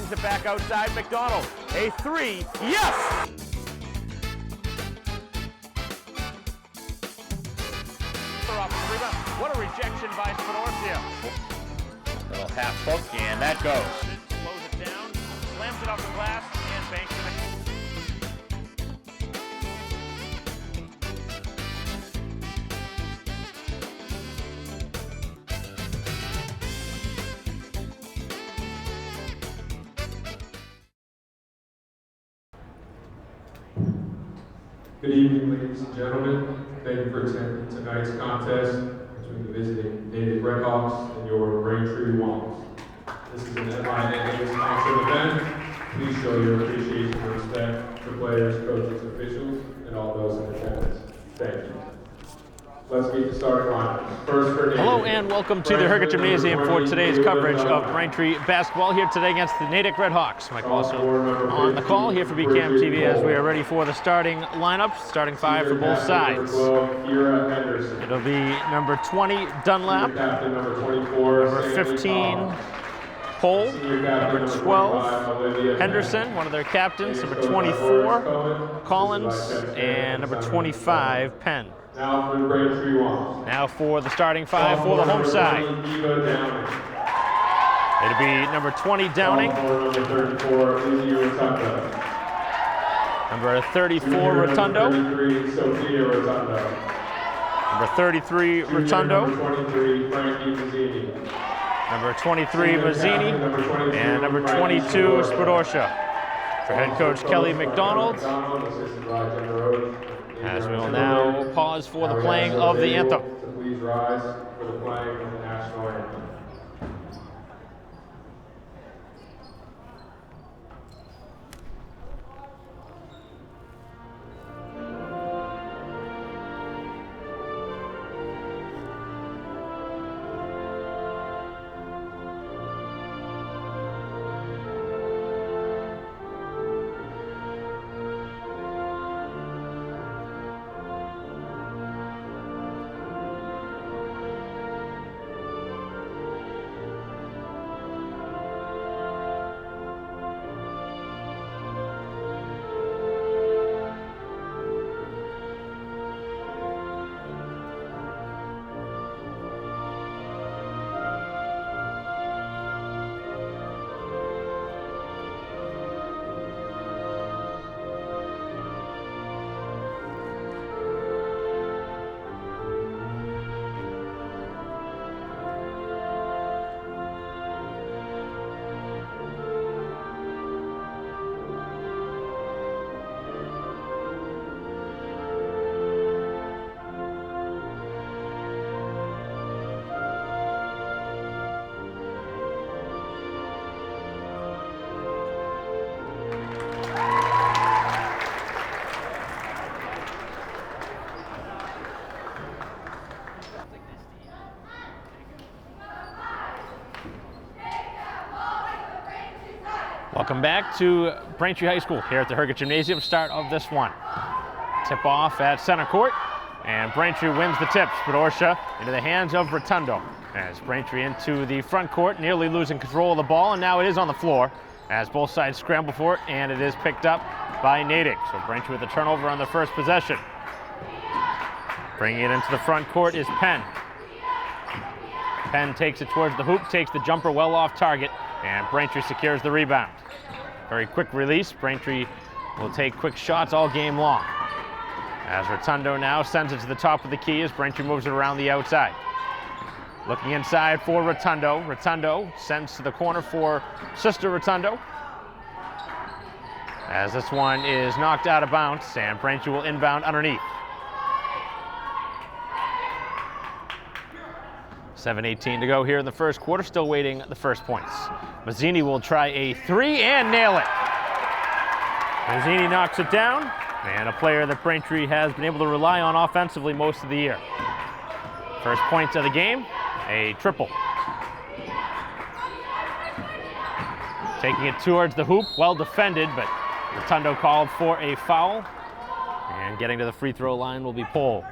swings it back outside. McDonald, a three, yes! What a rejection by Spinoria. Little half hook, and that goes. Slows it down, slams it off the glass, and banks it. Good evening, ladies and gentlemen. Thank you for attending tonight's contest between the visiting Natick Redhawks and your Braintree Wolves. This is an MIAA-sponsored event. Please show your appreciation and respect for players, coaches, officials, and all those in attendance. Thank you. Let's meet the starting lineup. First for Natick. Hello and welcome to the Herget Gymnasium for today's coverage of Braintree basketball here today against the Natick Redhawks. Mike also on the call here for BCAM TV as we are ready for the starting lineup, starting five for both sides. It'll be number 20 Dunlap, number 15 Cole, number 12 Henderson, one of their captains, number 24 Collins, and number 25 Penn. Now for the Braintree Wolves. Now for the starting five for the home side. It'll be number 20 Downing, Number 34 Rotundo. number 34 Rotundo, Sophia Rotundo. number 33 Rotundo, Number 23 Frankie Mazzini. number 23 Mazzini, and number 22 Spadorcia. For head coach Kelly McDonald, Assisted by Jenna Rhodes. as we will now pause for the playing of the anthem. Please rise for the playing of the national anthem. Welcome back to Braintree High School here at the Herget Gymnasium. Start of this one. Tip off at center court, and Braintree wins the tip. Spadorcia into the hands of Rotundo as Braintree into the front court, nearly losing control of the ball, and now it is on the floor as both sides scramble for it, and it is picked up by Natick. So Braintree with a turnover on the first possession. Bringing it into the front court is Penn. Penn takes it towards the hoop, takes the jumper well off target, and Braintree secures the rebound. Very quick release. Braintree will take quick shots all game long. As Rotundo now sends it to the top of the key as Braintree moves it around the outside. Looking inside for Rotundo. Rotundo sends to the corner for Sister Rotundo. As this one is knocked out of bounds, and Braintree will inbound underneath. 7:18 to go here in the first quarter, still waiting the first points. Mazzini will try a three and nail it. Mazzini knocks it down, and a player that Braintree has been able to rely on offensively most of the year. First points of the game, a triple. Taking it towards the hoop, well defended, but Rotundo called for a foul, and getting to the free throw line will be Pohl.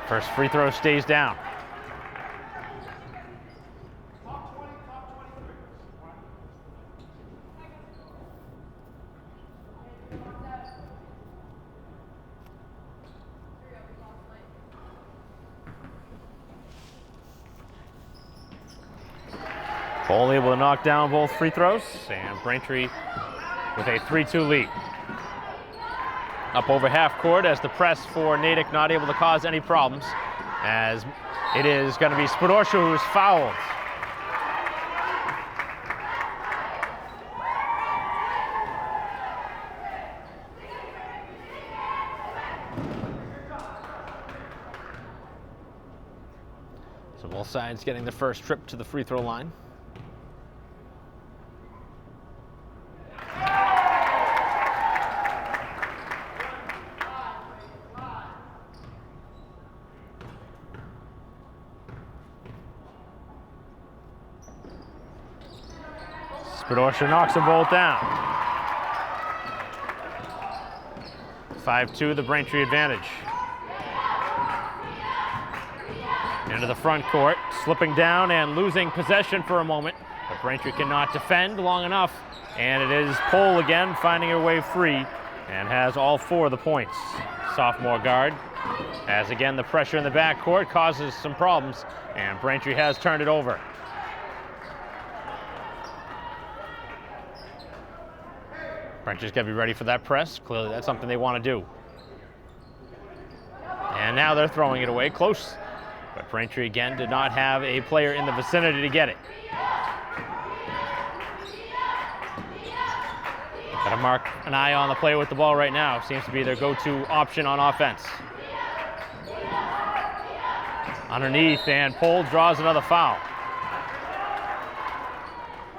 First free throw stays down. Cole able to knock down both free throws, and Braintree with a 3-2 lead. Up over half court as the press for Natick not able to cause any problems, as it is going to be Spadorcia who's fouled. So both sides getting the first trip to the free throw line. Spadorcia knocks them both down. 5-2, the Braintree advantage. Into the front court, slipping down and losing possession for a moment. But Braintree cannot defend long enough, and it is Pole again finding her way free and has all 4 of the points. Sophomore guard, as again the pressure in the backcourt causes some problems, and Braintree has turned it over. Braintree's got to be ready for that press. Clearly that's something they want to do. And now they're throwing it away close. But Braintree again did not have a player in the vicinity to get it. Got to mark an eye on the player with the ball right now. Seems to be their go-to option on offense. Underneath, and Pole draws another foul.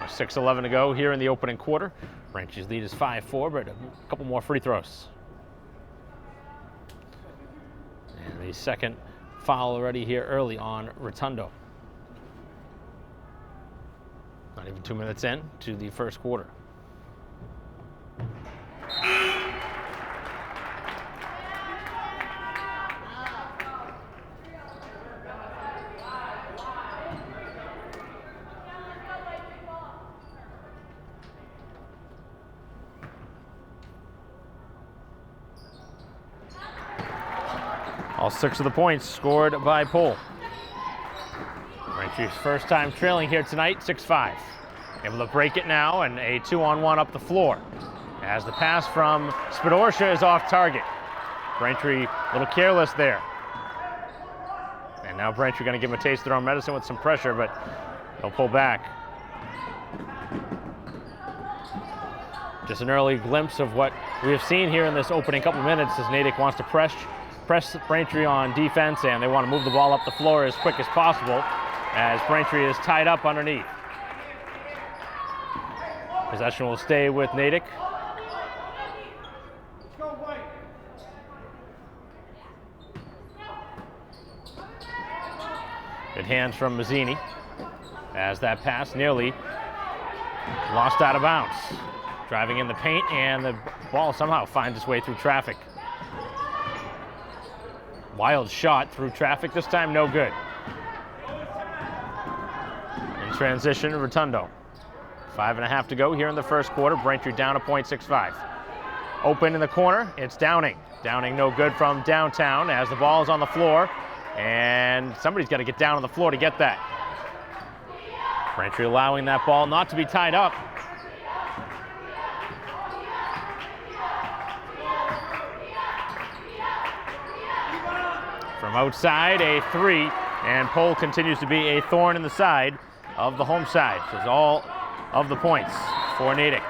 6:11 to go here in the opening quarter. Braintree's lead is 5-4, but a couple more free throws. And the second foul already here early on Rotundo. Not even 2 minutes in to the first quarter. All 6 of the points scored by Pole. Braintree's first time trailing here tonight, 6-5. Able to break it now, and a 2-on-1 up the floor. As the pass from Spadorcia is off target. Braintree a little careless there. And now Braintree going to give him a taste of their own medicine with some pressure, but they'll pull back. Just an early glimpse of what we have seen here in this opening couple minutes as Natick wants to press Braintree on defense, and they want to move the ball up the floor as quick as possible as Braintree is tied up underneath. Possession will stay with Natick. Good hands from Mazzini as that pass nearly lost out of bounds. Driving in the paint, and the ball somehow finds its way through traffic. Wild shot through traffic, this time no good. In transition, Rotundo. 5.5 to go here in the first quarter. Braintree down a point, 6-5. Open in the corner, it's Downing. Downing no good from downtown as the ball is on the floor, and somebody's got to get down on the floor to get that. Braintree allowing that ball not to be tied up. From outside, a 3, and Pole continues to be a thorn in the side of the home side. So it's all of the points for Natick.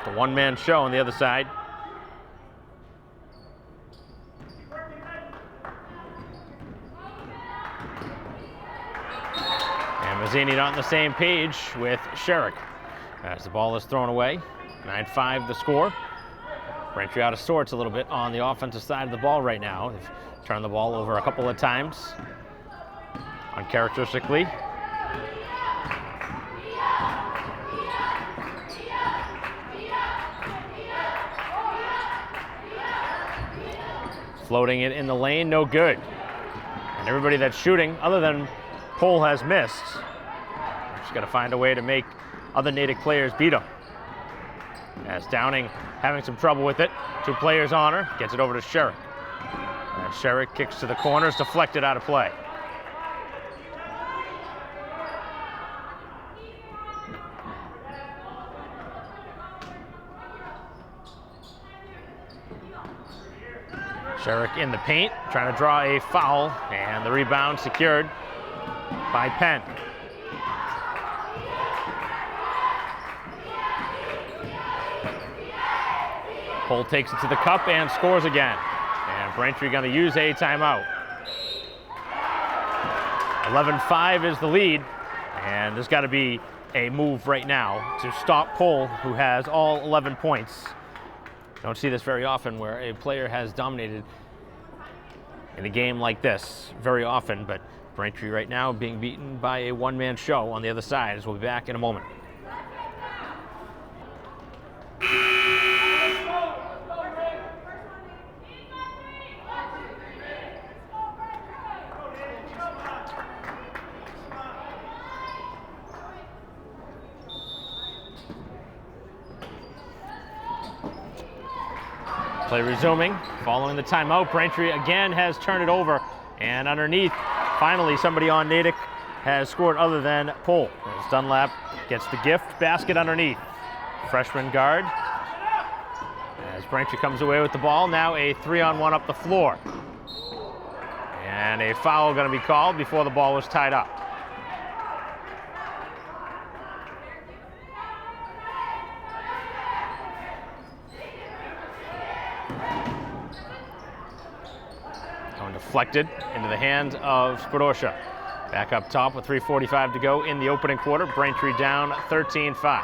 The one-man show on the other side. And Mazzini not on the same page with Sherrick as the ball is thrown away. 9-5 the score. Braintree out of sorts a little bit on the offensive side of the ball right now. They've turned the ball over a couple of times, uncharacteristically. Floating it in the lane, no good. And everybody that's shooting, other than Pole, has missed. Just got to find a way to make other Natick players beat them. As Downing having some trouble with it. 2 players on her, gets it over to Sherrick. And Sherrick kicks to the corners, deflected out of play. Sherrick in the paint, trying to draw a foul, and the rebound secured by Penn. Pole takes it to the cup and scores again. And Braintree going to use a timeout. 11-5 is the lead, and there's got to be a move right now to stop Pole, who has all 11 points. Don't see this very often where a player has dominated in a game like this very often, but Braintree right now being beaten by a one-man show on the other side, as we'll be back in a moment. Play resuming, following the timeout. Braintree again has turned it over, and underneath, finally somebody on Natick has scored other than Pole. As Dunlap gets the gift basket underneath. Freshman guard. As Braintree comes away with the ball, now a 3-on-1 up the floor. And a foul going to be called before the ball was tied up. Deflected into the hands of Spadorcia. Back up top with 3:45 to go in the opening quarter. Braintree down 13-5.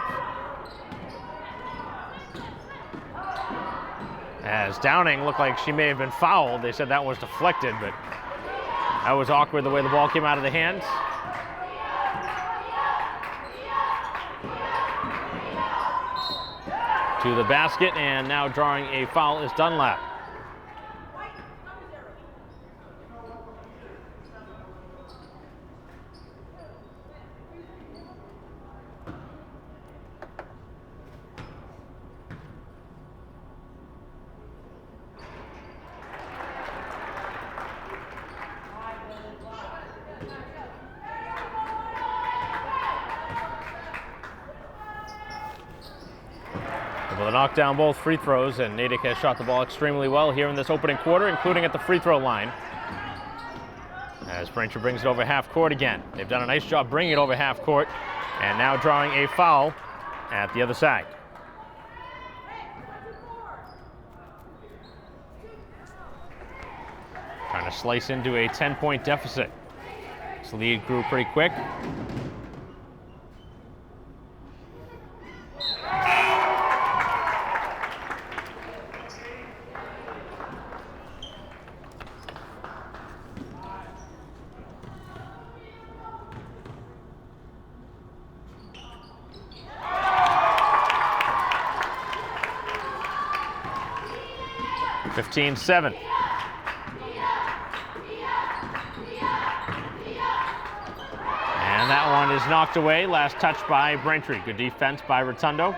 As Downing looked like she may have been fouled. They said that was deflected, but that was awkward the way the ball came out of the hands. To the basket, and now drawing a foul is Dunlap. Able to knock down both free throws, and Natick has shot the ball extremely well here in this opening quarter, including at the free throw line. As Braintree brings it over half court again. They've done a nice job bringing it over half court, and now drawing a foul at the other side. Trying to slice into a 10-point deficit. This lead grew pretty quick. (15-7). And that one is knocked away. Last touch by Braintree. Good defense by Rotundo.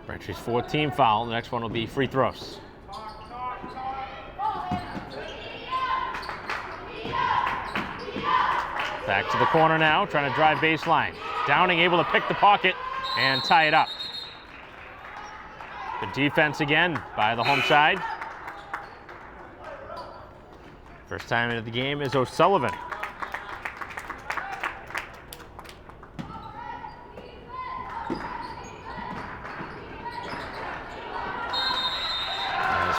Braintree's 14 foul. The next one will be free throws. Back to the corner now, trying to drive baseline. Downing able to pick the pocket and tie it up. Good defense again by the home side. First time into the game is O'Sullivan.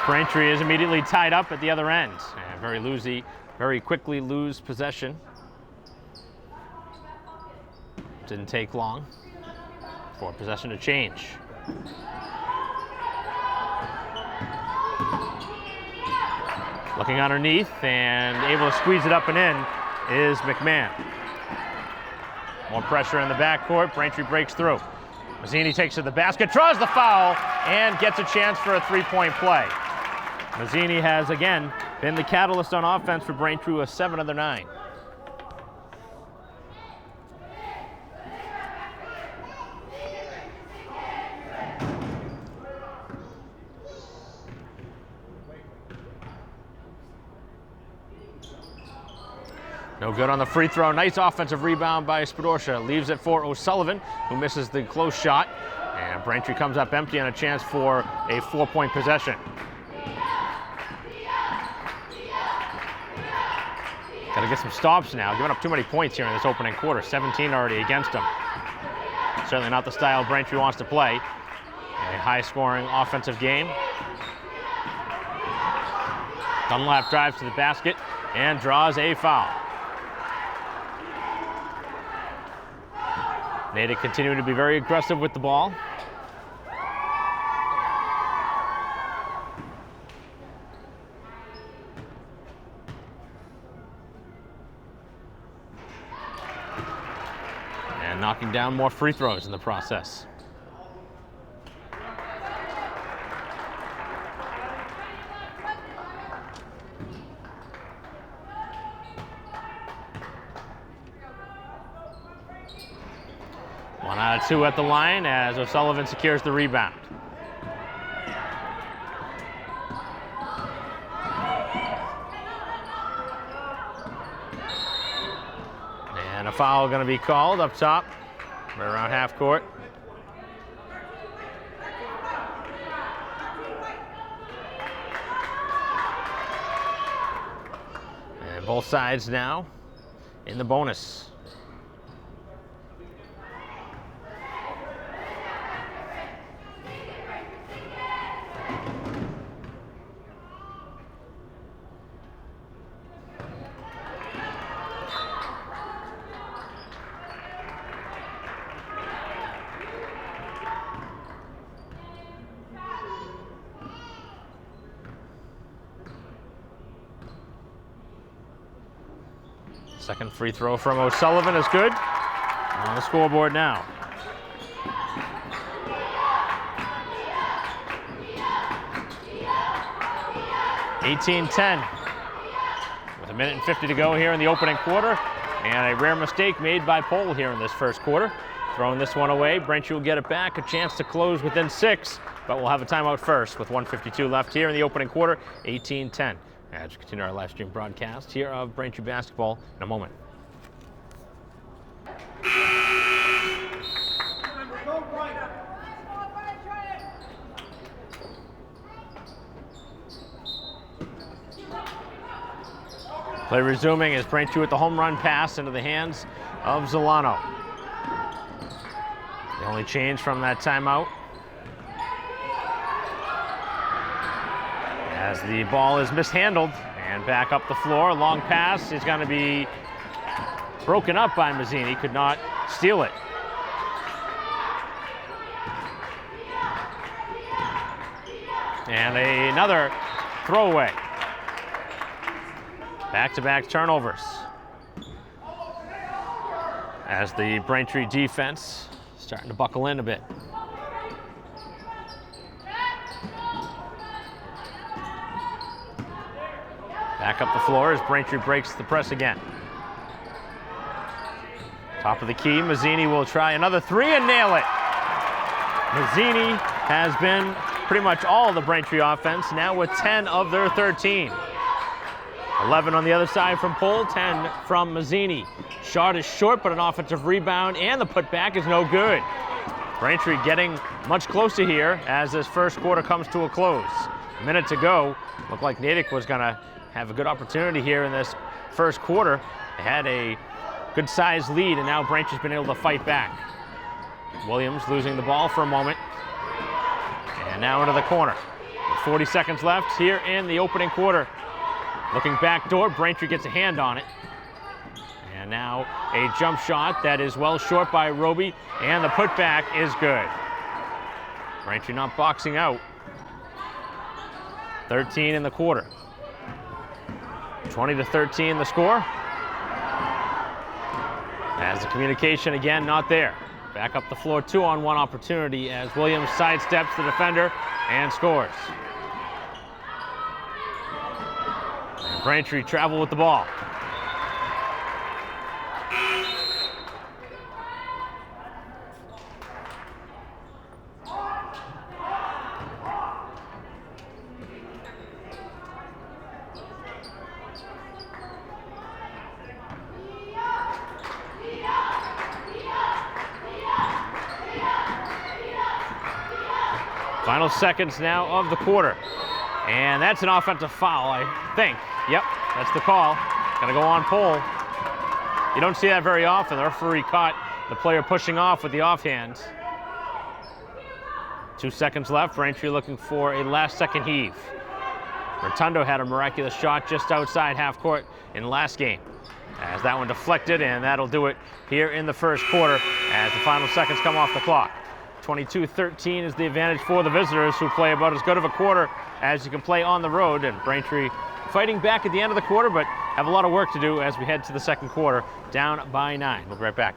Braintree is immediately tied up at the other end. And very quickly lose possession. Didn't take long for possession to change. Looking underneath and able to squeeze it up and in is McMahon. More pressure in the backcourt. Braintree breaks through. Mazzini takes to the basket, draws the foul, and gets a chance for a three-point play. Mazzini has, again, been the catalyst on offense for Braintree with 7 of their 9. No good on the free throw. Nice offensive rebound by Spadorcia. Leaves it for O'Sullivan, who misses the close shot. And Braintree comes up empty on a chance for a 4-point possession. Got to get some stops now. Giving up too many points here in this opening quarter. 17 already against them. Certainly not the style Braintree wants to play. A high-scoring offensive game. Dunlap drives to the basket and draws a foul. Natick continuing to be very aggressive with the ball. And knocking down more free throws in the process. One out of 2 at the line as O'Sullivan secures the rebound. And a foul going to be called up top, right around half court. And both sides now in the bonus. Second free throw from O'Sullivan is good. On the scoreboard now. (18-10) with 1:50 to go here in the opening quarter, and a rare mistake made by Pohl here in this first quarter. Throwing this one away, Braintree will get it back, a chance to close within 6, but we'll have a timeout first with 1:52 left here in the opening quarter, 18-10. As we continue our live stream broadcast here of Braintree basketball in a moment. Play resuming as Braintree with the home run pass into the hands of Zolano. The only change from that timeout, as the ball is mishandled and back up the floor. Long pass is going to be broken up by Mazzini. Could not steal it. And another throwaway. Back-to-back turnovers as the Braintree defense starting to buckle in a bit. Back up the floor as Braintree breaks the press again. Top of the key, Mazzini will try another 3 and nail it. Mazzini has been pretty much all the Braintree offense, now with 10 of their 13. 11 on the other side from Pohl, 10 from Mazzini. Shot is short, but an offensive rebound, and the putback is no good. Braintree getting much closer here as this first quarter comes to a close. A minute to go. Looked like Natick was going to have a good opportunity here in this first quarter. They had a good-sized lead, and now Braintree's been able to fight back. Williams losing the ball for a moment. And now into the corner. With 40 seconds left here in the opening quarter. Looking back door, Braintree gets a hand on it. And now a jump shot that is well short by Roby, and the putback is good. Braintree not boxing out. 13 in the quarter. 20-13 the score. As the communication again not there. Back up the floor, 2-on-1 opportunity as Williams sidesteps the defender and scores. And Braintree travel with the ball. Final seconds now of the quarter. And that's an offensive foul, I think. Yep, that's the call. Gonna go on pole. You don't see that very often. The referee caught the player pushing off with the offhand. 2 seconds left. Braintree looking for a last-second heave. Rotundo had a miraculous shot just outside half court in the last game. As that one deflected, and that'll do it here in the first quarter as the final seconds come off the clock. 22-13 is the advantage for the visitors, who play about as good of a quarter as you can play on the road. And Braintree fighting back at the end of the quarter, but have a lot of work to do as we head to the second quarter, down by 9. We'll be right back.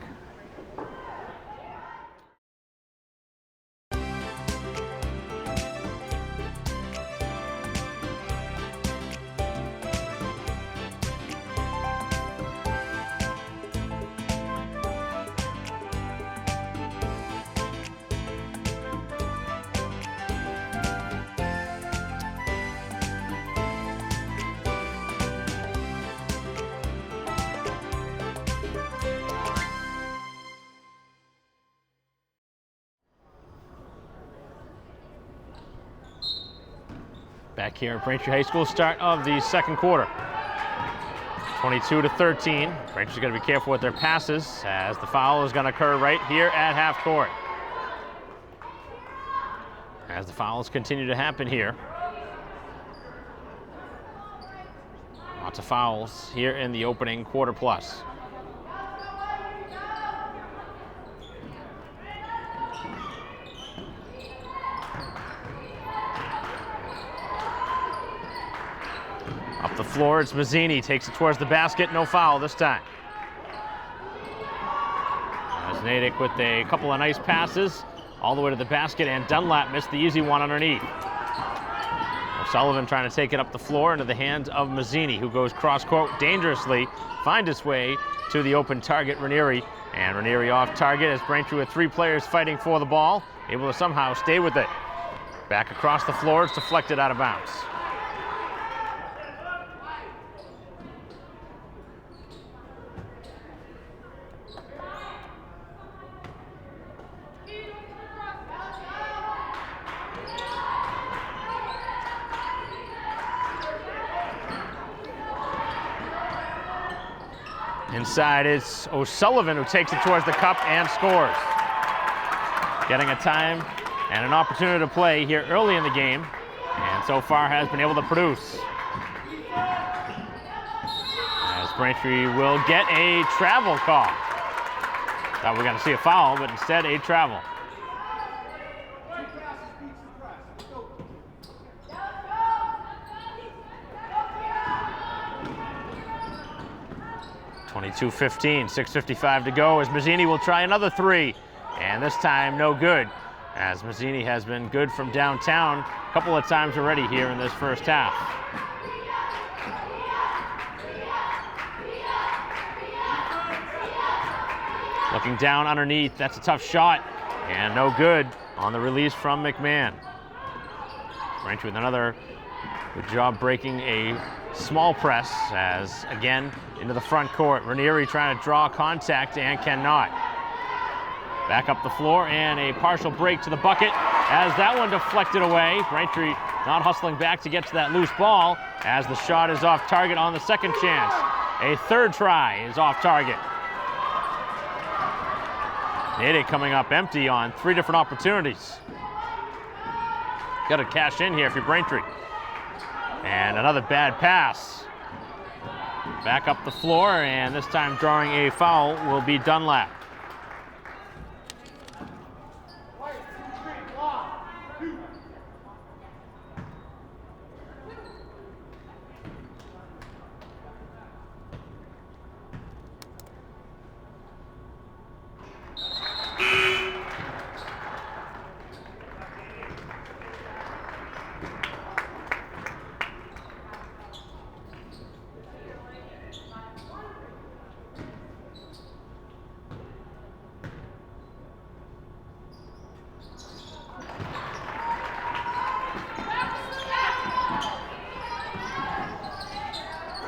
Back here at Braintree High School, start of the second quarter. 22-13. Braintree's going to be careful with their passes as the foul is going to occur right here at half court. As the fouls continue to happen here. Lots of fouls here in the opening quarter plus. Up the floor, it's Mazzini, takes it towards the basket, no foul this time. As Natick with a couple of nice passes all the way to the basket, and Dunlap missed the easy one underneath. O'Sullivan trying to take it up the floor into the hands of Mazzini, who goes cross-court dangerously, finds his way to the open target, Ranieri. And Ranieri off target as Braintree with 3 players fighting for the ball, able to somehow stay with it. Back across the floor, it's deflected out of bounds. Inside is O'Sullivan, who takes it towards the cup and scores. Getting a time and an opportunity to play here early in the game, and so far has been able to produce. As Braintree will get a travel call. Thought we were going to see a foul, but instead a travel. (22-15), 6:55 to go as Mazzini will try another 3, and this time no good, as Mazzini has been good from downtown a couple of times already here in this first half. Looking down underneath, that's a tough shot, and no good on the release from McMahon. Braintree with another good job breaking a small press, as again into the front court. Ranieri trying to draw contact and cannot. Back up the floor and a partial break to the bucket as that one deflected away. Braintree not hustling back to get to that loose ball as the shot is off target on the second chance. A third try is off target. Natick coming up empty on 3 different opportunities. Got to cash in here if you're Braintree. And another bad pass. Back up the floor, and this time drawing a foul will be Dunlap.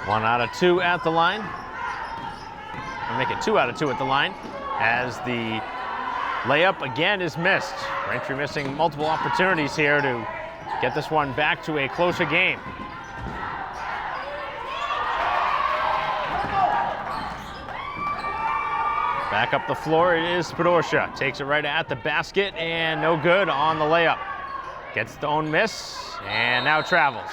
One out of two at the line. We'll make it 2 out of 2 at the line as the layup again is missed. Braintree missing multiple opportunities here to get this one back to a closer game. Back up the floor, it is Spadorcia. Takes it right at the basket and no good on the layup. Gets the own miss and now travels.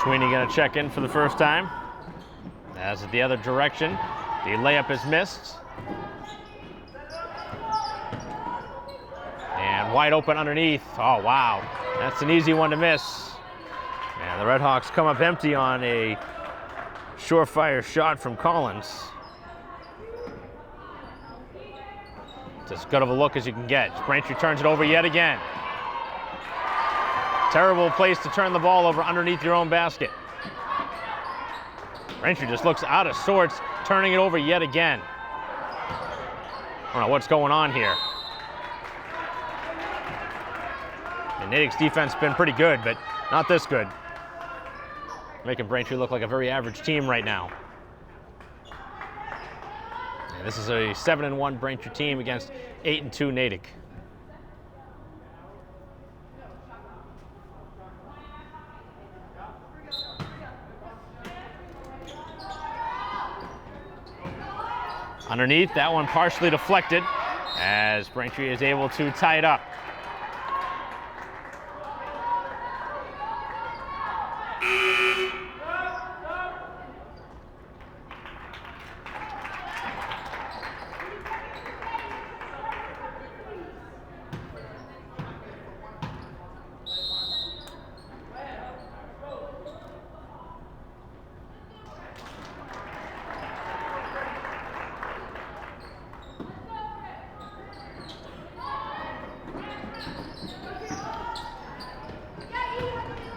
Sweeney gonna check in for the first time. As the other direction, the layup is missed. And wide open underneath. Oh, wow. That's an easy one to miss. And the Redhawks come up empty on a surefire shot from Collins. It's as good of a look as you can get. Braintree turns it over yet again. Terrible place to turn the ball over underneath your own basket. Braintree just looks out of sorts, turning it over yet again. I don't know what's going on here. And Natick's defense has been pretty good, but not this good. Making Braintree look like a very average team right now. And this is a 7-1 Braintree team against 8-2 Natick. Underneath, that one partially deflected as Braintree is able to tie it up.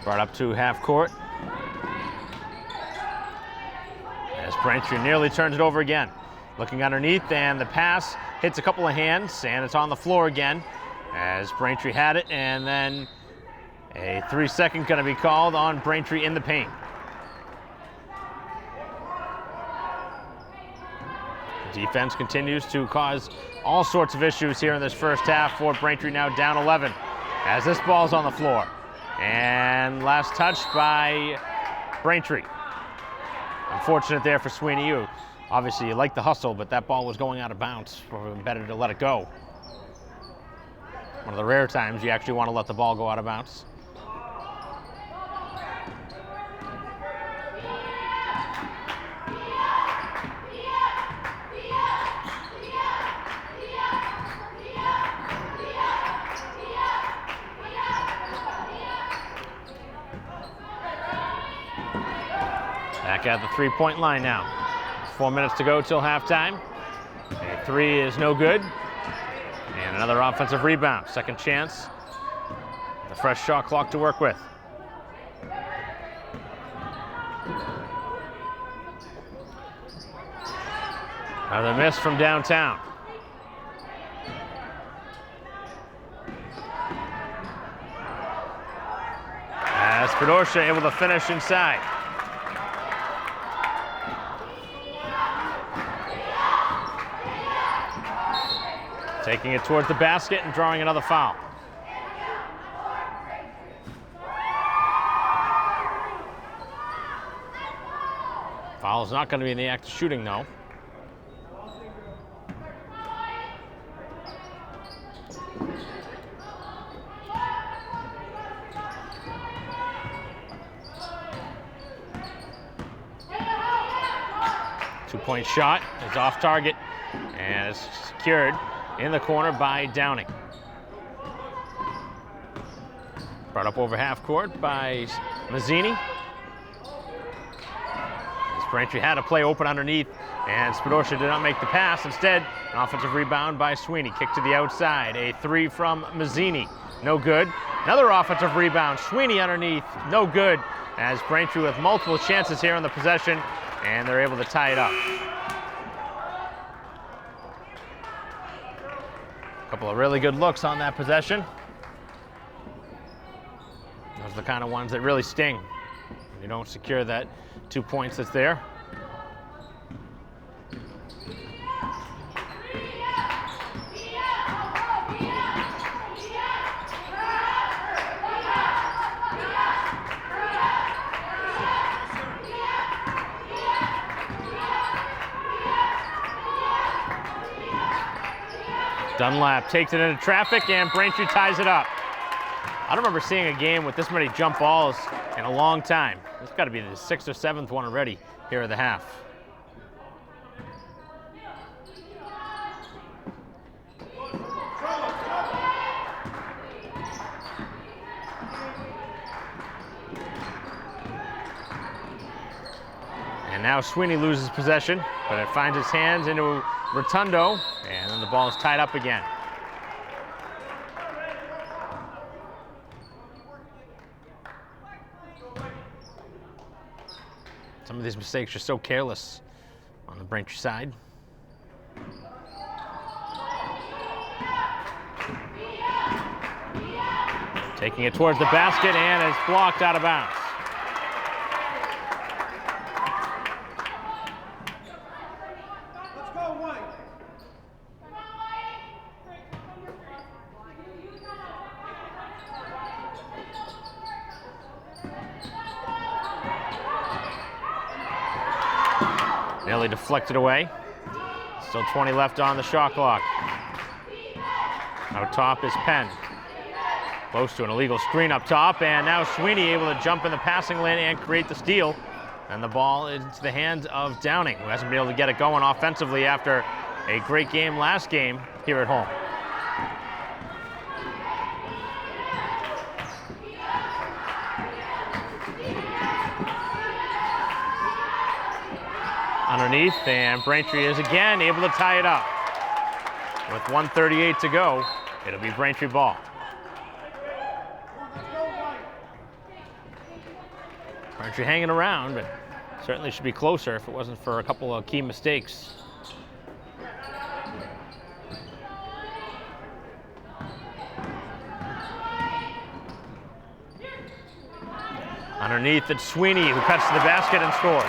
Brought up to half court. As Braintree nearly turns it over again. Looking underneath, and the pass hits a couple of hands, and it's on the floor again as Braintree had it, and then a 3-second going to be called on Braintree in the paint. Defense continues to cause all sorts of issues here in this first half for Braintree, now down 11 as this ball's on the floor. And last touch by Braintree. Unfortunate there for Sweeney. Obviously, you like the hustle, but that ball was going out of bounds. Better to let it go. One of the rare times you actually want to let the ball go out of bounds. Back at the three-point line now. 4 minutes to go till halftime. A three is no good. And another offensive rebound. Second chance. The fresh shot clock to work with. Another miss from downtown. As Spadorcia able to finish inside. Taking it towards the basket and drawing another foul. Foul Ball's not going to be in the act of shooting, though. Two-point shot is off target and is secured in the corner by Downing. Brought up over half court by Mazzini. As Braintree had a play open underneath, and Spadorcia did not make the pass. Instead, an offensive rebound by Sweeney. Kick to the outside. A three from Mazzini. No good. Another offensive rebound. Sweeney underneath. No good. As Braintree with multiple chances here on the possession, and they're able to tie it up. A couple of really good looks on that possession. Those are the kind of ones that really sting. You don't secure that 2 points that's there. Dunlap takes it into traffic, and Braintree ties it up. I don't remember seeing a game with this many jump balls in a long time. It's got to be the 6th or 7th one already here at the half. And now Sweeney loses possession, but it finds its hands into Rotundo, and then the ball is tied up again. Some of these mistakes are so careless on the Braintree side. Taking it towards the basket, and it's blocked out of bounds. Nearly deflected away. Still 20 left on the shot clock. Out top is Penn. Close to an illegal screen up top, and now Sweeney able to jump in the passing lane and create the steal. And the ball into the hands of Downing, who hasn't been able to get it going offensively after a great game last game here at home. Underneath, and Braintree is again able to tie it up. With 1:38 to go, it'll be Braintree ball. Braintree hanging around, but certainly should be closer if it wasn't for a couple of key mistakes. Underneath, it's Sweeney who cuts to the basket and scores.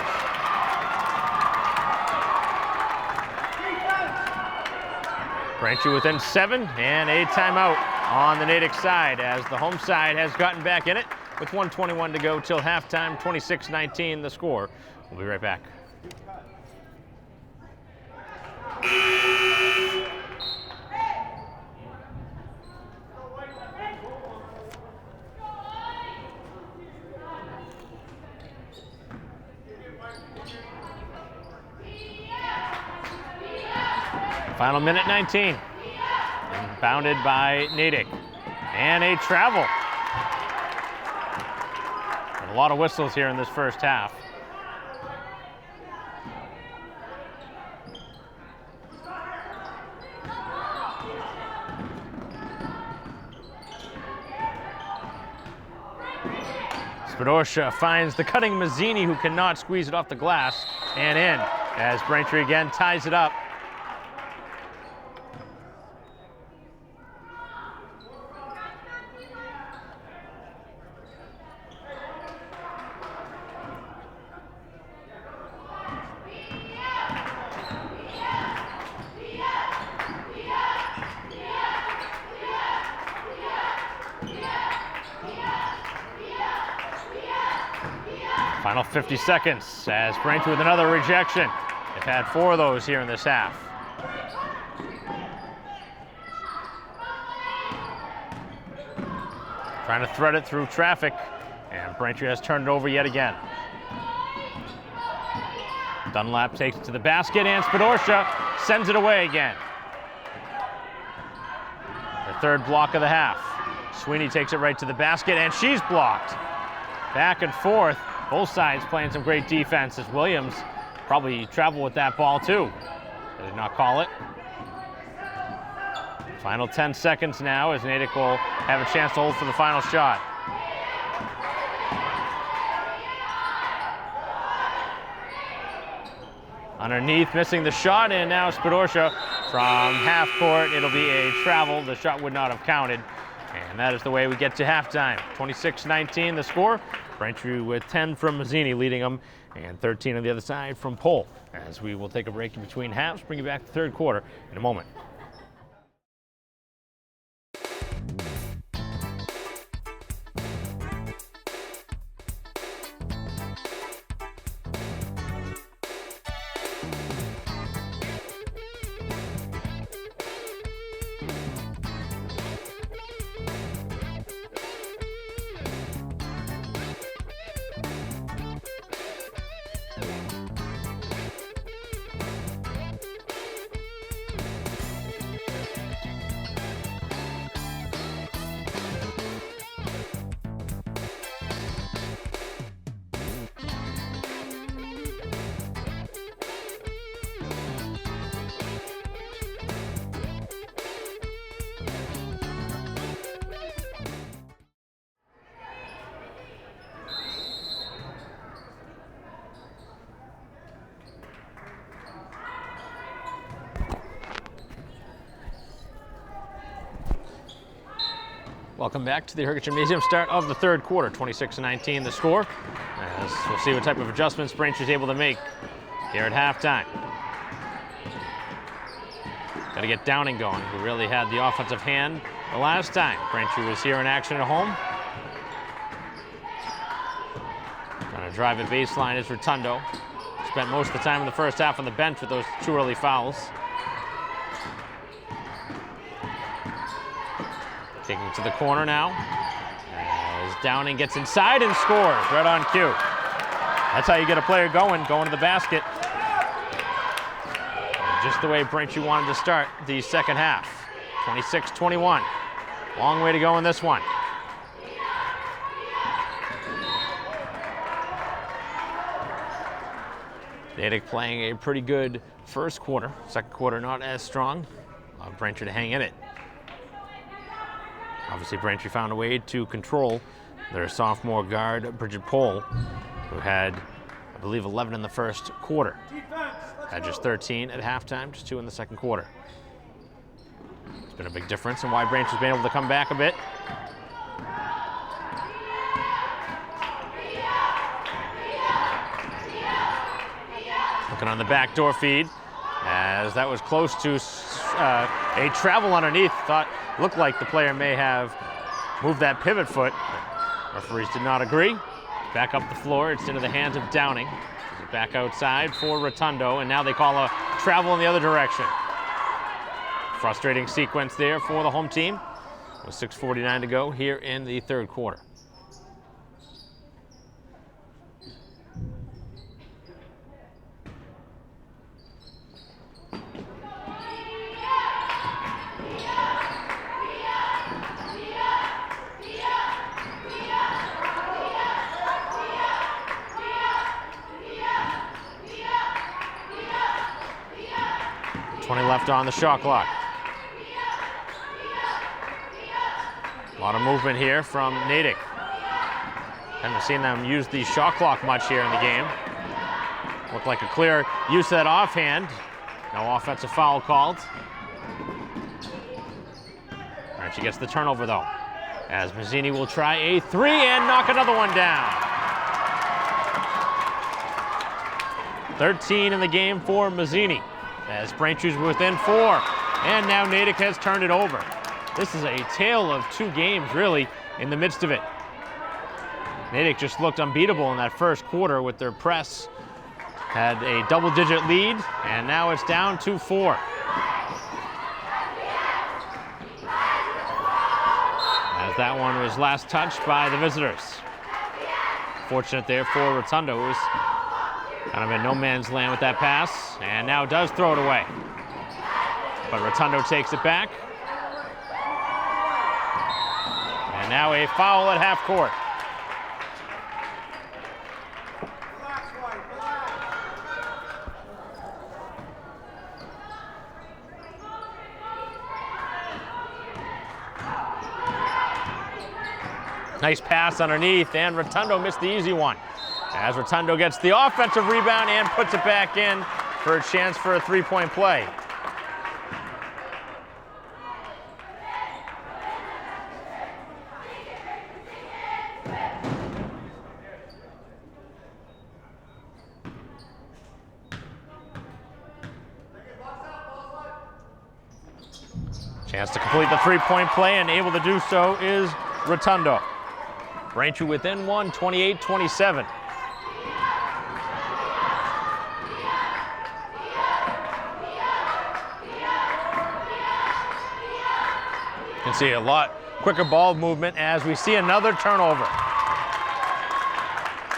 Braintree within 7, and a timeout on the Natick side as the home side has gotten back in it with 1:21 to go till halftime, 26-19 the score. We'll be right back. Final minute 19. And bounded by Natick. And a travel. And a lot of whistles here in this first half. Spadorcia finds the cutting Mazzini, who cannot squeeze it off the glass and in, as Braintree again ties it up. Final 50 seconds as Braintree with another rejection. They've had 4 of those here in this half. Trying to thread it through traffic, and Braintree has turned it over yet again. Dunlap takes it to the basket, and Spidorsha sends it away again. The third block of the half. Sweeney takes it right to the basket, and she's blocked. Back and forth, both sides playing some great defense as Williams probably traveled with that ball too. They did not call it. Final 10 seconds now as Natick will have a chance to hold for the final shot. Underneath, missing the shot, and now Spidorsha from half court. It'll be a travel. The shot would not have counted. And that is the way we get to halftime. 26-19 the score. Braintree with 10 from Mazzini leading them, and 13 on the other side from Pohl. As we will take a break in between halves, bring you back to the third quarter in a moment. Welcome back to the Hurricane Gymnasium. Start of the third quarter, 26-19 the score. As we'll see what type of adjustments Braintree's able to make here at halftime. Got to get Downing going, who really had the offensive hand the last time Braintree was here in action at home. Trying to drive it baseline is Rotundo. Spent most of the time in the first half on the bench with those 2 early fouls. Taking it to the corner now, as Downing gets inside and scores right on cue. That's how you get a player going to the basket. And just the way Braintree wanted to start the second half. 26-21. Long way to go in this one. Natick playing a pretty good first quarter. Second quarter not as strong. Braintree to hang in it. Obviously, Braintree found a way to control their sophomore guard, Bridget Pohl, who had, I believe, 11 in the first quarter. Had just 13 at halftime, just 2 in the second quarter. It's been a big difference in why Braintree's been able to come back a bit. Looking on the backdoor feed, as that was close to a travel underneath. Looked like the player may have moved that pivot foot. Referees did not agree. Back up the floor, it's into the hands of Downing. Back outside for Rotundo, and now they call a travel in the other direction. Frustrating sequence there for the home team, with 6:49 to go here in the third quarter. Left on the shot clock. A lot of movement here from Natick. Haven't seen them use the shot clock much here in the game. Looked like a clear use of that offhand. No offensive foul called. All right, she gets the turnover though, as Mazzini will try a 3 and knock another one down. 13 in the game for Mazzini, as Braintree's within 4, and now Natick has turned it over. This is a tale of 2 games, really, in the midst of it. Natick just looked unbeatable in that first quarter with their press. Had a double-digit lead, and now it's down 2-4. As that one was last touched by the visitors. Fortunate there for Rotundo, who's kind of in no man's land with that pass, and now does throw it away. But Rotundo takes it back. And now a foul at half court. Nice pass underneath, and Rotundo missed the easy one. As Rotundo gets the offensive rebound and puts it back in for a chance for a three-point play. Chance to complete the three-point play, and able to do so is Rotundo. Braintree within one, 28-27. You can see a lot quicker ball movement as we see another turnover.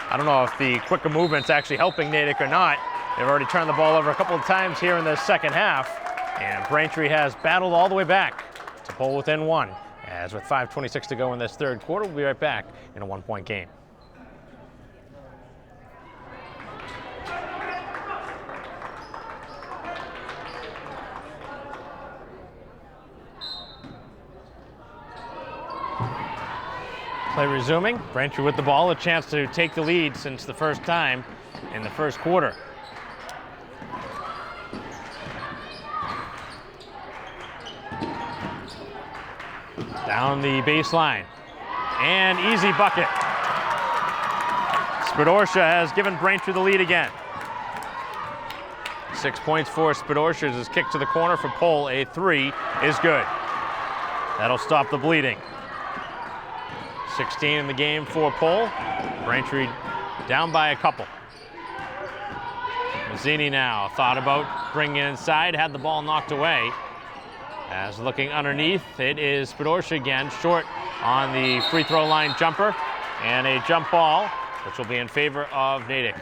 I don't know if the quicker movement's actually helping Natick or not. They've already turned the ball over a couple of times here in the second half, and Braintree has battled all the way back to pull within one. As with 5:26 to go in this third quarter, we'll be right back in a one-point game. Play resuming. Braintree with the ball, a chance to take the lead since the first time in the first quarter. Down the baseline, and easy bucket. Spidorsha has given Braintree the lead again. 6 points for Spidorsha as his kick to the corner for Pohl. A three is good. That'll stop the bleeding. 16 in the game for Pohl. Braintree down by a couple. Mazzini now thought about bringing it inside, had the ball knocked away. As looking underneath, it is Spidorsha again, short on the free throw line jumper, and a jump ball, which will be in favor of Natick.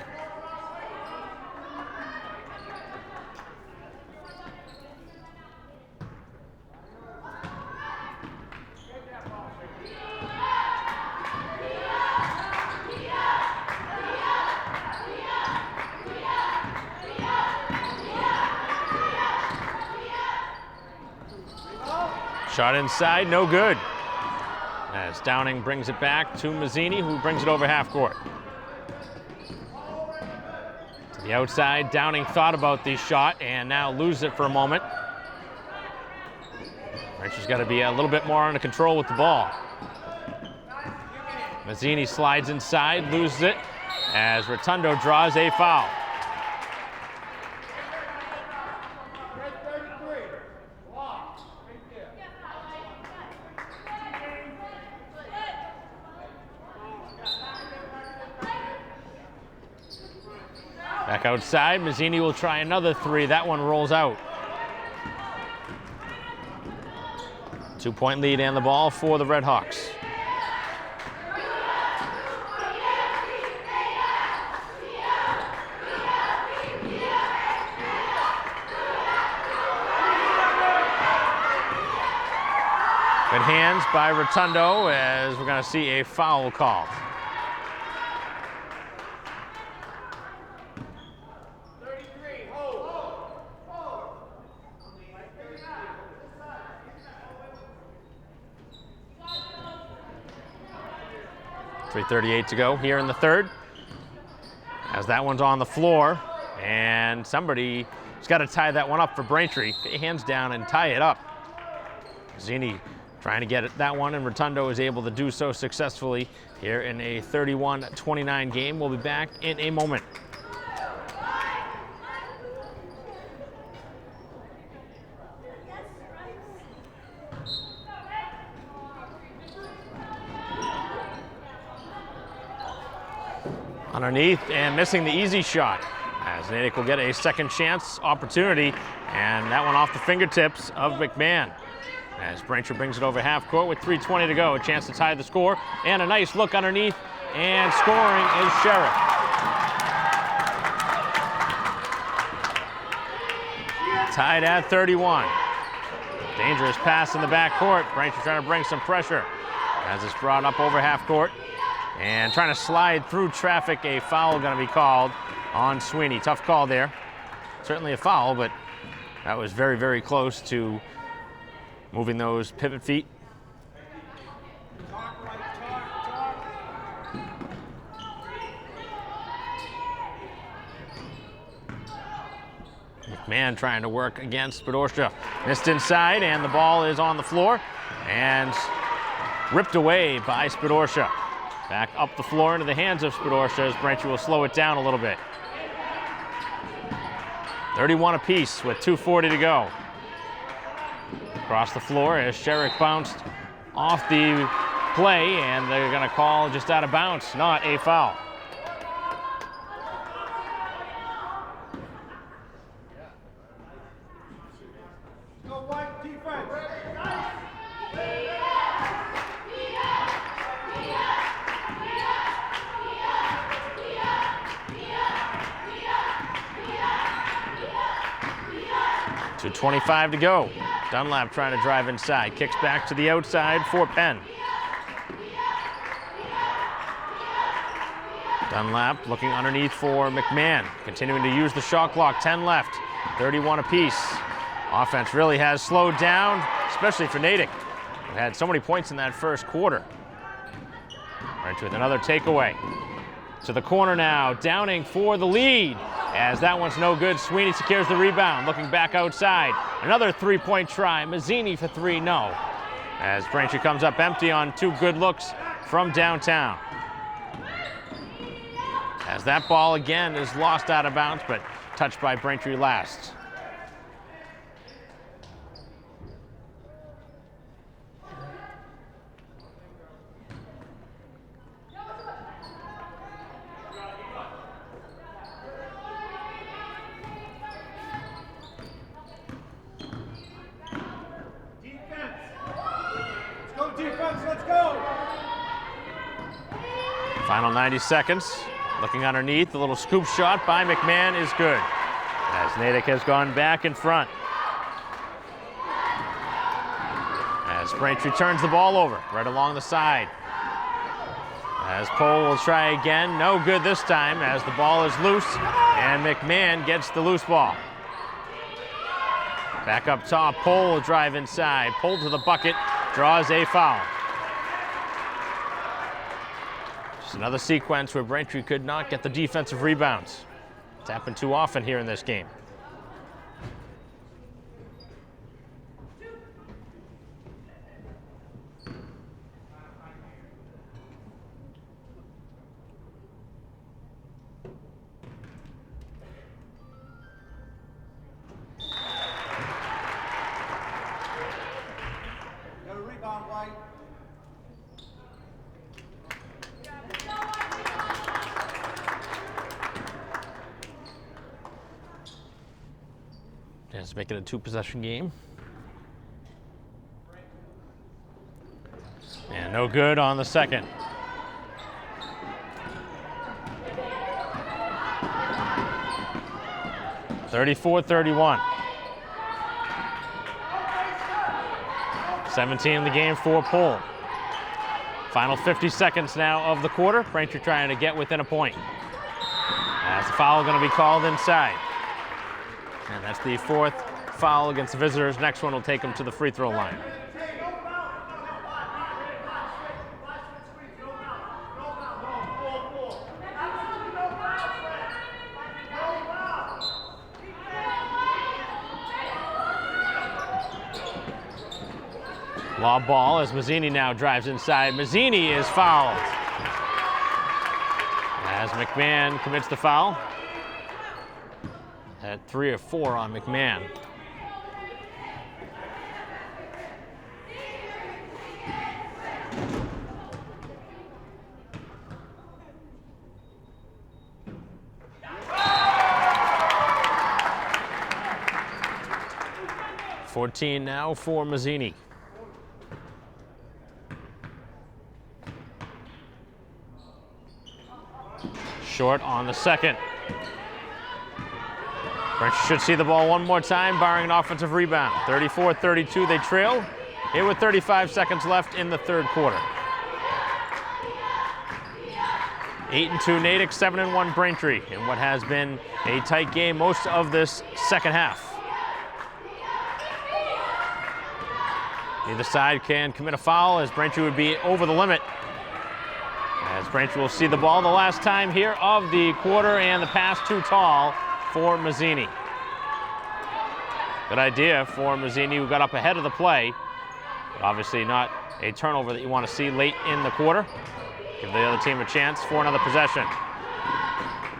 Shot inside, no good. As Downing brings it back to Mazzini, who brings it over half court. To the outside, Downing thought about the shot and now loses it for a moment. Braintree's got to be a little bit more under control with the ball. Mazzini slides inside, loses it, as Rotundo draws a foul. Back outside, Mazzini will try another three. That one rolls out. 2-point lead and the ball for the Redhawks. Good hands by Rotundo as we're going to see a foul called. .338 to go here in the third. As that one's on the floor, and somebody's got to tie that one up for Braintree. Get your hands down and tie it up. Zini trying to get that one, and Rotundo is able to do so successfully here in a 31-29 game. We'll be back in a moment. Underneath and missing the easy shot, as Natick will get a second chance opportunity, and that one off the fingertips of McMahon. As Braintree brings it over half court with 3:20 to go, a chance to tie the score, and a nice look underneath, and scoring is Sheriff. Tied at 31. Dangerous pass in the backcourt. Braintree trying to bring some pressure as it's brought up over half court. And trying to slide through traffic, a foul going to be called on Sweeney. Tough call there. Certainly a foul, but that was very, very close to moving those pivot feet. McMahon trying to work against Spidorsha. Missed inside, and the ball is on the floor and ripped away by Spidorsha. Back up the floor into the hands of Spidorsha as Braintree will slow it down a little bit. 31 apiece with 2:40 to go. Across the floor as Sherrick bounced off the play, and they're going to call just out of bounds, not a foul. So 25 to go. Dunlap trying to drive inside. Kicks back to the outside for Penn. Dunlap looking underneath for McMahon. Continuing to use the shot clock. 10 left. 31 apiece. Offense really has slowed down, especially for Natick, who had so many points in that first quarter. Right with another takeaway. To the corner now. Downing for the lead. As that one's no good, Sweeney secures the rebound. Looking back outside. Another three-point try. Mazzini for three, no. As Braintree comes up empty on two good looks from downtown. As that ball again is lost out of bounds, but touched by Braintree last. Final 90 seconds. Looking underneath, the little scoop shot by McMahon is good. As Natick has gone back in front. As Braintree turns the ball over, right along the side. As Pohl will try again, no good this time as the ball is loose, and McMahon gets the loose ball. Back up top, Pohl will drive inside. Pohl to the bucket, draws a foul. Another sequence where Braintree could not get the defensive rebounds. It's happened too often here in this game. Got a rebound, White. Let's make it a two-possession game. And no good on the second. (34-31). 17 in the game for Pohl. Final 50 seconds now of the quarter. Braintree trying to get within a point. As the foul going to be called inside. And that's the fourth foul against the visitors. Next one will take them to the free throw line. Lob ball as Mazzini now drives inside. Mazzini is fouled. As McMahon commits the foul. Had 3 or 4 on McMahon. 14 now for Mazzini. Short on the second. Braintree should see the ball one more time, barring an offensive rebound. 34-32, they trail. Here with 35 seconds left in the third quarter. 8-2 Natick, 7-1 Braintree, in what has been a tight game most of this second half. Neither side can commit a foul, as Braintree would be over the limit. As Braintree will see the ball the last time here of the quarter, and the pass too tall for Mazzini. Good idea for Mazzini, who got up ahead of the play, but obviously not a turnover that you want to see late in the quarter. Give the other team a chance for another possession.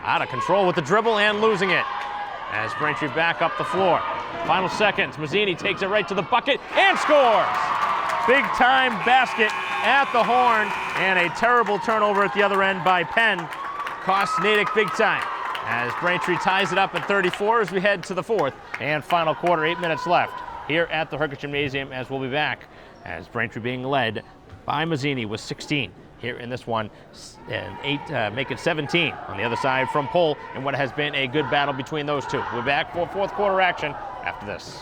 Out of control with the dribble and losing it, as Braintree back up the floor. Final seconds, Mazzini takes it right to the bucket and scores! Big time basket at the horn, and a terrible turnover at the other end by Penn. Costs Natick big time, as Braintree ties it up at 34 as we head to the fourth and final quarter. 8 minutes left here at the Herkitt Gymnasium, as we'll be back as Braintree being led by Mazzini with 16 here in this one, and make it 17 on the other side from Pohl, in what has been a good battle between those two. We're back for fourth quarter action after this.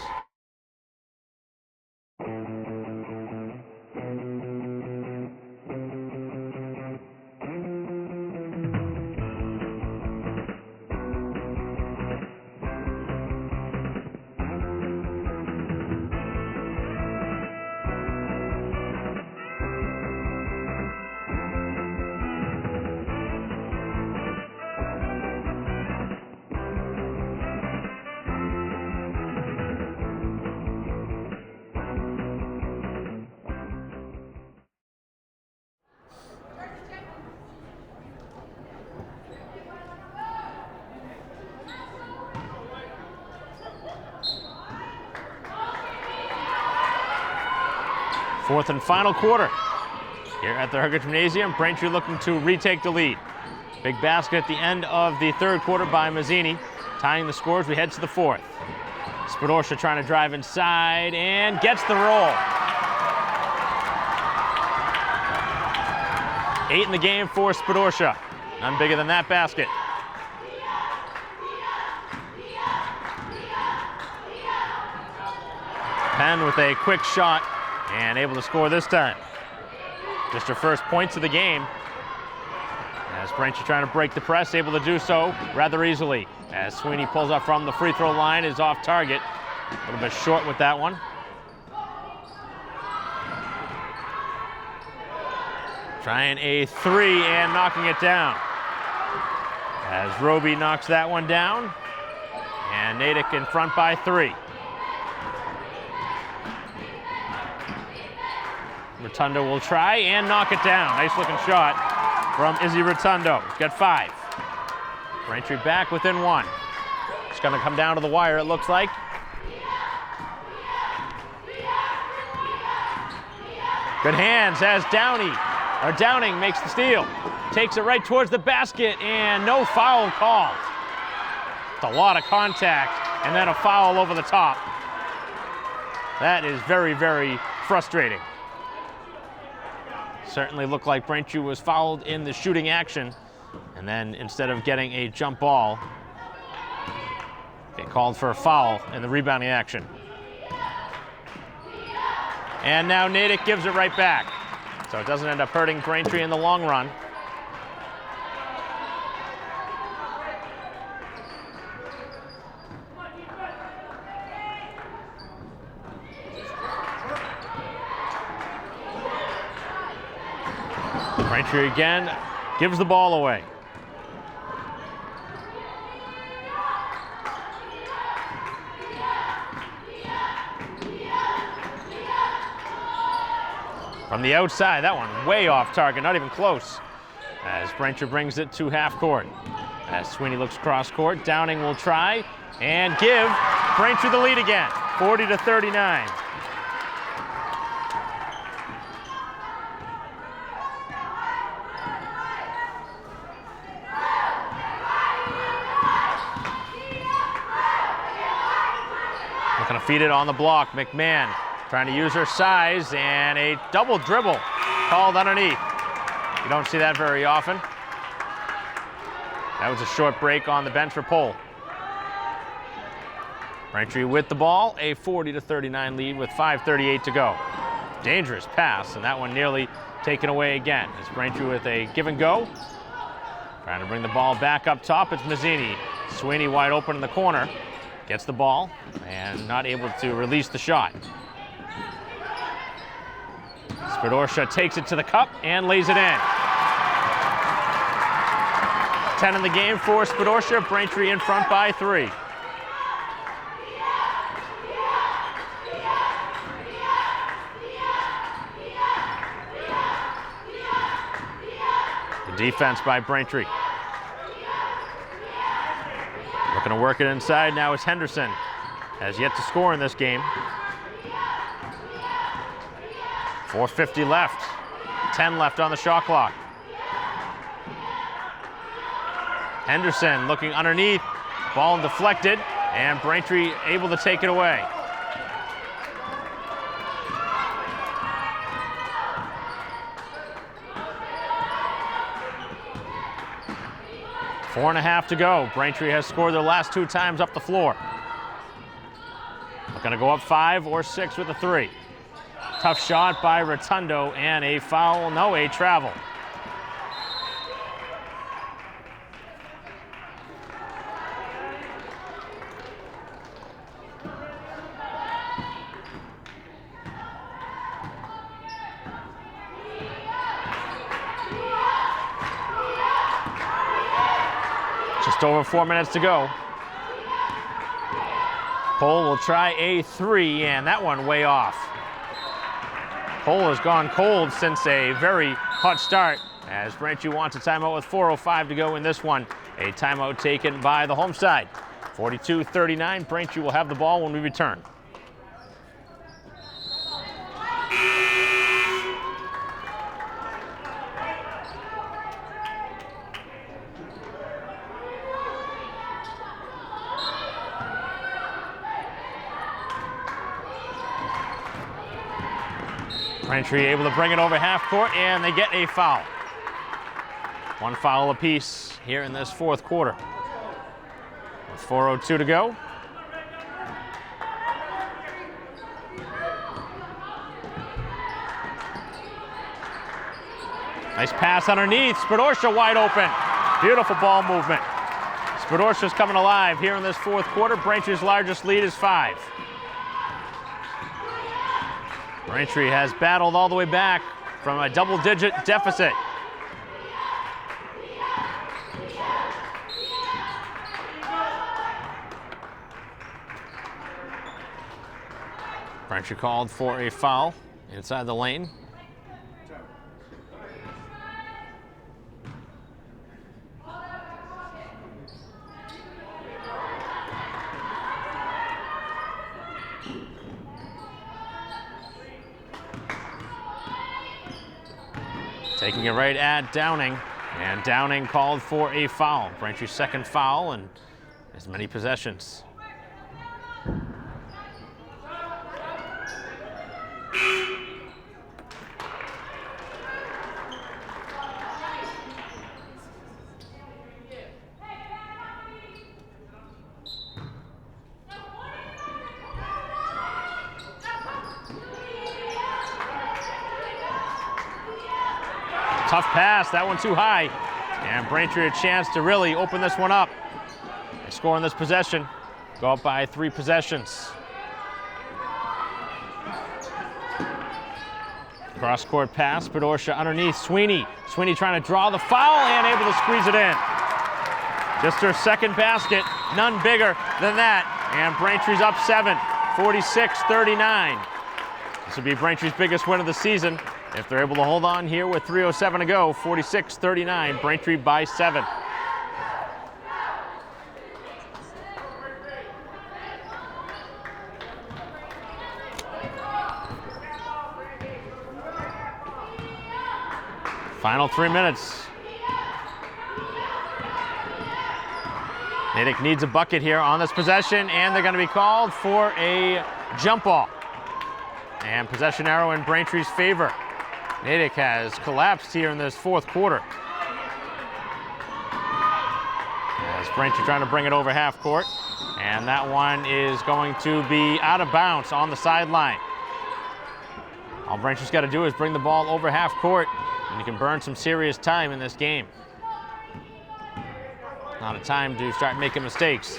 Fourth and final quarter here at the Herkitt Gymnasium. Braintree looking to retake the lead. Big basket at the end of the third quarter by Mazzini, tying the scores. We head to the fourth. Spadorcia trying to drive inside and gets the roll. 8 in the game for Spadorcia. None bigger than that basket. Penn with a quick shot, and able to score this time. Just her first points of the game, as Braintree trying to break the press, able to do so rather easily, as Sweeney pulls up from the free throw line, is off target. A little bit short with that one. Trying a three and knocking it down, as Roby knocks that one down, and Natick in front by 3. Rotundo will try and knock it down. Nice looking shot from Izzy Rotundo. He's got 5. Braintree back within 1. It's going to come down to the wire, it looks like. Good hands as Downing makes the steal. Takes it right towards the basket, and no foul called. It's a lot of contact and then a foul over the top. That is very, very frustrating. Certainly looked like Braintree was fouled in the shooting action, and then instead of getting a jump ball, they called for a foul in the rebounding action. And now Natick gives it right back, so it doesn't end up hurting Braintree in the long run. Braintree again gives the ball away. From the outside, that one way off target, not even close, as Braintree brings it to half court. As Sweeney looks cross court, Downing will try and give Braintree the lead again, 40-39. Looking to feed it on the block. McMahon trying to use her size, and a double dribble called underneath. You don't see that very often. That was a short break on the bench for Pole. Braintree with the ball, a 40-39 lead with 5:38 to go. Dangerous pass, and that one nearly taken away again. It's Braintree with a give and go. Trying to bring the ball back up top. It's Mazzini. Sweeney wide open in the corner. Gets the ball and not able to release the shot. Spidorsha takes it to the cup and lays it in. 10 in the game for Spidorsha. Braintree in front by 3. The defense by Braintree. Looking to work it inside. Now it's Henderson. Has yet to score in this game. 4:50 left. 10 left on the shot clock. Henderson looking underneath. Ball deflected, and Braintree able to take it away. Four and a half to go. Braintree has scored their last 2 times up the floor. Looking to go up 5 or 6 with a 3. Tough shot by Rotundo, and a foul, no, a travel. Just over 4 minutes to go. Pole will try a 3, and that one way off. Pole has gone cold since a very hot start, as Braintree wants a timeout with 4:05 to go in this one. A timeout taken by the home side. 42-39, Braintree will have the ball when we return. Braintree able to bring it over half court, and they get a foul. 1 foul apiece here in this 4th quarter. With 4:02 to go. Nice pass underneath. Spidorsha wide open. Beautiful ball movement. Spidorsha's coming alive here in this 4th quarter. Braintree's largest lead is 5. Braintree has battled all the way back from a double-digit deficit. Braintree called for a foul inside the lane. Taking it right at Downing, and Downing called for a foul. Braintree's 2nd foul and as many possessions. Tough pass, that one too high. And Braintree a chance to really open this one up. They score on this possession, go up by 3 possessions. Cross-court pass, Spidorsha underneath, Sweeney. Sweeney trying to draw the foul and able to squeeze it in. Just her 2nd basket, none bigger than that. And Braintree's up 7, 46-39. This will be Braintree's biggest win of the season if they're able to hold on here with 3:07 to go. 46-39, Braintree by 7. Final 3 minutes. Natick needs a bucket here on this possession, and they're going to be called for a jump ball. And possession arrow in Braintree's favor. Natick has collapsed here in this fourth quarter. As Braintree trying to bring it over half court. And that one is going to be out of bounds on the sideline. All Braintree's got to do is bring the ball over half court, and you can burn some serious time in this game. Not a time to start making mistakes.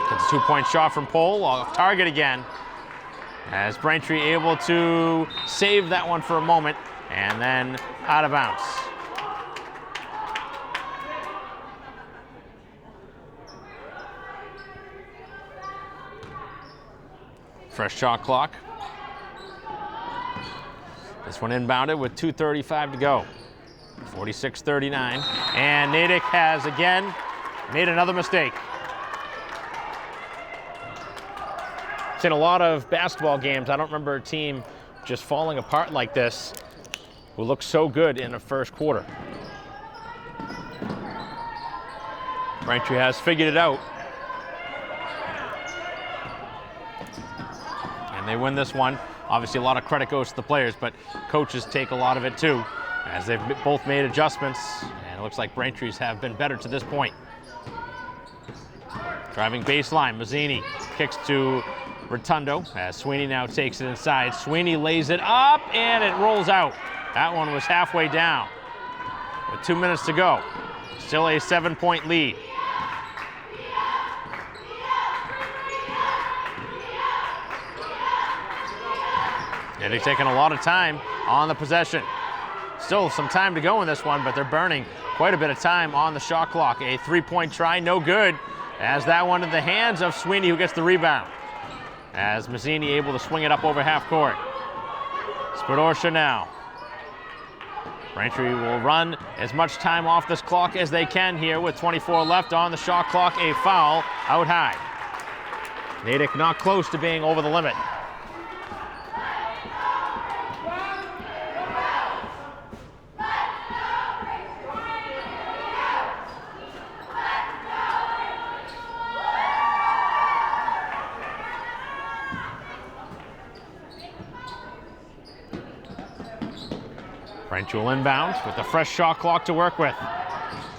Gets a two-point shot from Pole, off target again. As Braintree able to save that one for a moment, and then out of bounds. Fresh shot clock. This one inbounded with 2:35 to go. 46-39. And Natick has again made another mistake. Seen a lot of basketball games. I don't remember a team just falling apart like this who looked so good in the first quarter. Braintree has figured it out. And they win this one. Obviously, a lot of credit goes to the players, but coaches take a lot of it too, as they've both made adjustments, and it looks like Braintree's have been better to this point. Driving baseline, Mazzini kicks to Rotundo, as Sweeney now takes it inside. Sweeney lays it up, and it rolls out. That one was halfway down with 2 minutes to go. Still a 7-point lead. And they're taking a lot of time on the possession. Still some time to go in this one, but they're burning quite a bit of time on the shot clock. A three-point try, no good, as that one in the hands of Sweeney, who gets the rebound. As Mazzini able to swing it up over half court. Spadorsha now. Braintree will run as much time off this clock as they can here with 24 left on the shot clock. A foul out high. Natick not close to being over the limit. Braintree will inbound with a fresh shot clock to work with.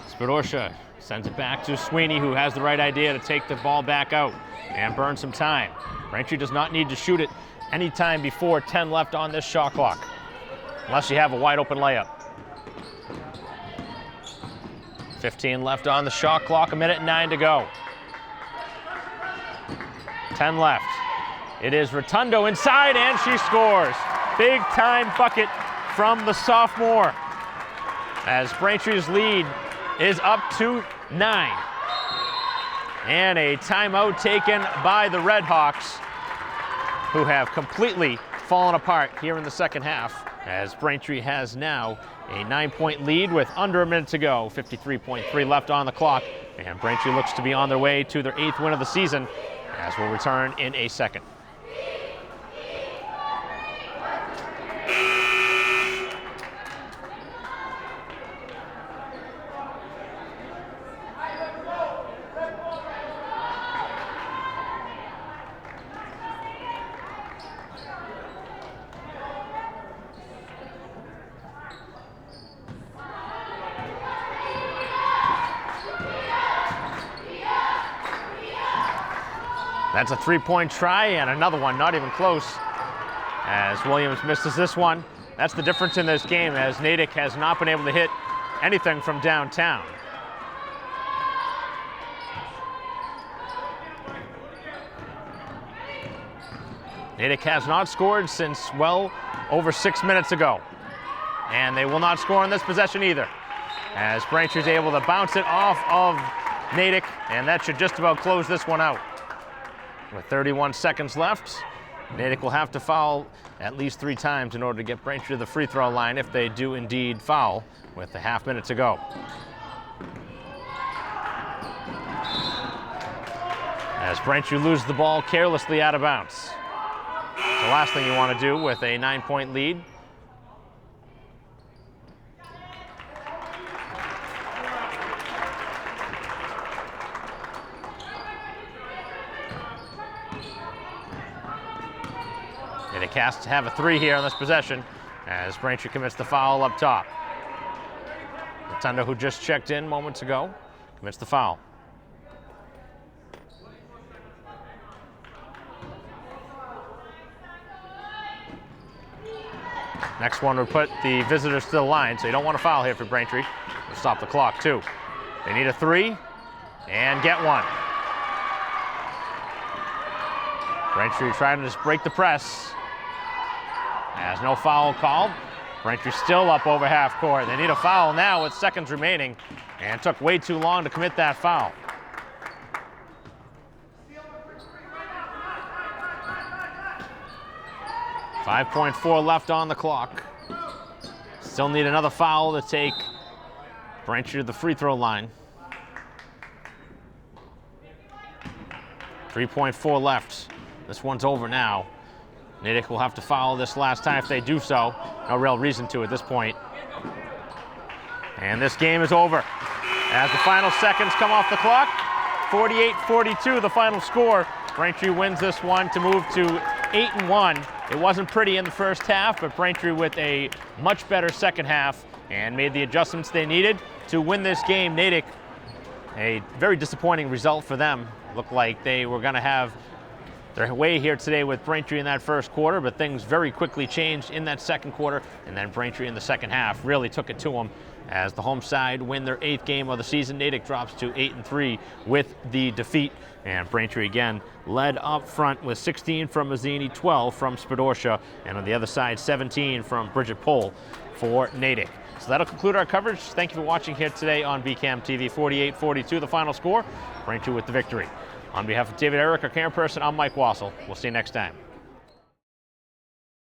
Spadorsha sends it back to Sweeney, who has the right idea to take the ball back out and burn some time. Braintree does not need to shoot it any time before 10 left on this shot clock, unless you have a wide open layup. 15 left on the shot clock, 1:09 to go. 10 left. It is Rotundo inside, and she scores. Big time bucket from the sophomore, as Braintree's lead is up to 9. And a timeout taken by the Redhawks, who have completely fallen apart here in the second half, as Braintree has now a 9-point lead with under a minute to go, 53.3 left on the clock, and Braintree looks to be on their way to their 8th win of the season, as we'll return in a second. That's a three-point try, and another one, not even close, as Williams misses this one. That's the difference in this game, as Natick has not been able to hit anything from downtown. Natick has not scored since well over 6 minutes ago, and they will not score on this possession either, as Braintree's able to bounce it off of Natick, and that should just about close this one out. With 31 seconds left, Natick will have to foul at least 3 times in order to get Braintree to the free throw line if they do indeed foul with a half minute to go. As Braintree loses the ball carelessly out of bounds. The last thing you want to do with a 9-point lead. Natick has to have a 3 here on this possession as Braintree commits the foul up top. Rotunda, who just checked in moments ago, commits the foul. Next one would put the visitors to the line, so you don't want to foul here for Braintree. We'll stop the clock too. They need a 3 and get one. Braintree trying to just break the press. Has no foul called. Braintree still up over half court. They need a foul now with seconds remaining, and took way too long to commit that foul. .4 left on the clock. Still need another foul to take Braintree to the free throw line. 3.4 left. This one's over now. Natick will have to foul this last time if they do so. No real reason to at this point. And this game is over. As the final seconds come off the clock, 48-42 the final score. Braintree wins this one to move to 8-1. It wasn't pretty in the first half, but Braintree with a much better second half and made the adjustments they needed to win this game. Natick, a very disappointing result for them. Looked like they were going to have their way here today with Braintree in that first quarter, but things very quickly changed in that second quarter, and then Braintree in the second half really took it to them as the home side win their 8th game of the season. Natick drops to 8-3 with the defeat, and Braintree again led up front with 16 from Mazzini, 12 from Spadorcia, and on the other side 17 from Bridget Pohl for Natick. So that'll conclude our coverage. Thank you for watching here today on BCAM TV. 48-42 the final score. Braintree with the victory. On behalf of David Eric, our camera person, I'm Mike Wassel. We'll see you next time.